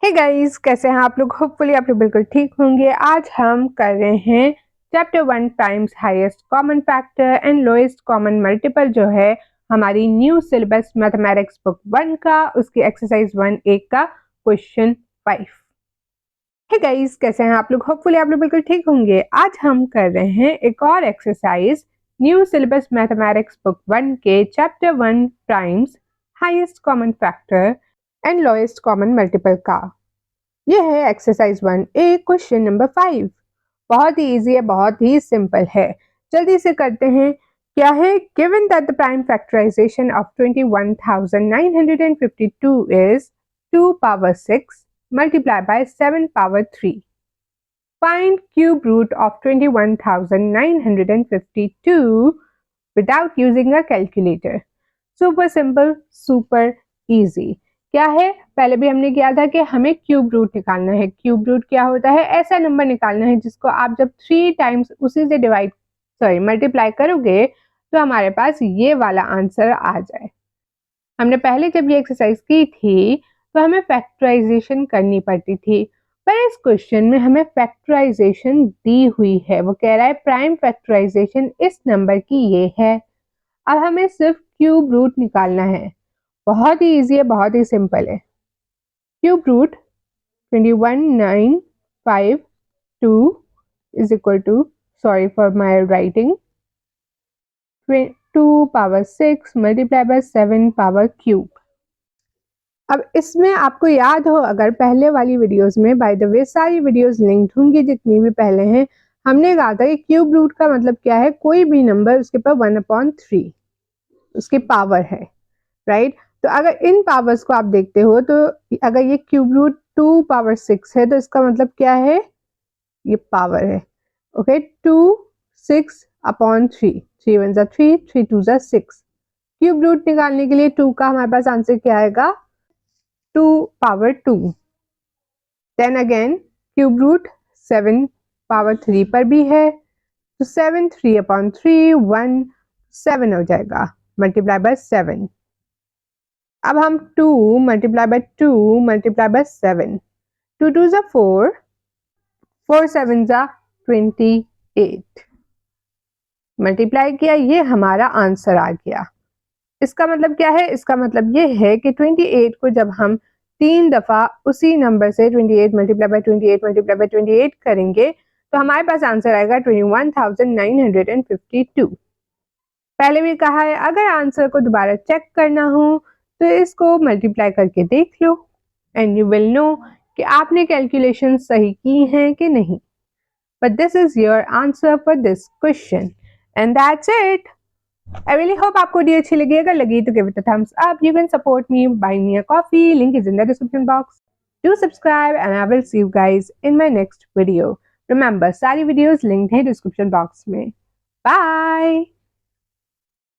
Hey guys, कैसे हैं आप लोग? होपफुली आप लोग बिल्कुल ठीक होंगे। आज हम कर रहे हैं chapter 1 times highest common factor and lowest common multiple, जो है हमारी न्यू सिलेबस मैथमेटिक्स बुक 1 का, उसकी एक्सरसाइज 1A का क्वेश्चन 5। हे गाइस, कैसे हैं आप लोग? होपफुली आप लोग बिल्कुल ठीक होंगे। आज हम कर रहे हैं एक और exercise new syllabus mathematics book 1 के chapter 1 times highest common factor and lowest common multiple का। ये है एक्सरसाइज 1A क्वेश्चन नंबर 5। बहुत ही इजी है, बहुत ही सिंपल है। जल्दी से करते हैं। क्या है? Given that the prime factorization of 21,952 is 2 power 6 multiplied by 7 power 3. Find cube root of 21,952 without using a calculator. Super simple, super easy. क्या है? पहले भी हमने किया था कि हमें क्यूब रूट निकालना है। क्यूब रूट क्या होता है? ऐसा नंबर निकालना है जिसको आप जब 3 टाइम्स उसी से मल्टीप्लाई करोगे तो हमारे पास ये वाला आंसर आ जाए। हमने पहले जब ये एक्सरसाइज की थी तो हमें फैक्टराइजेशन करनी पड़ती थी, पर इस क्वेश्चन में हमें फैक्टराइजेशन दी हुई है। वो कह रहा है प्राइम फैक्टराइजेशन इस नंबर की ये है। अब हमें सिर्फ क्यूब रूट निकालना है। बहुत ही इजी है, बहुत ही सिंपल है। Cube root 21,952 is equal to, sorry for my writing, 2 power 6 multiplied by 7 power cube. अब इसमें आपको याद हो, अगर पहले वाली वीडियोस में, बाय द वे सारी वीडियोस लिंक्ड होंगी जितनी भी पहले हैं, हमने कहा था कि क्यूब रूट का मतलब क्या है? कोई भी नंबर उसके ऊपर 1/3 उसकी पावर है, राइट? तो अगर इन पावर्स को आप देखते हो तो अगर ये क्यूब रूट 2 पावर 6 है तो इसका मतलब क्या है? ये पावर है। ओके, 2 6/3, 3 1 3, 3 2 6। क्यूब रूट निकालने के लिए 2 का हमारे पास आंसर क्या आएगा? 2 power 2। Then again cube root 7 power 3 पर भी है, तो 7 3/3 1 7 हो जाएगा, मल्टीप्लाई बाय 7। अब हम 2 मल्टीप्लाई बाय 2 मल्टीप्लाई बाय 7, 2 2 जा 4, 4 7 जा 28, मल्टीप्लाई किया, ये हमारा आंसर आ गया। इसका मतलब क्या है? इसका मतलब ये है कि 28 को जब हम 3 दफा उसी नंबर से 28 मल्टीप्लाई बाय 28 मल्टीप्लाई बाय 28 करेंगे तो हमारे पास आंसर आएगा 21,952। पहले भी कहा है, अगर आंसर को दोबारा चेक करना हो तो इसको मल्टीप्लाई करके देख लो एंड यू विल नो कि आपने कैलकुलेशन सही की हैं कि नहीं। But this is your answer for this question and that's it. I really hope आपको वीडियो अच्छी लगी। अगर लगी तो give it a thumbs up. You can support me by buying me a coffee. Link is in the description box. Do subscribe and I will see you guys in my next video. Remember, सारी videos linked हैं description box में. Bye.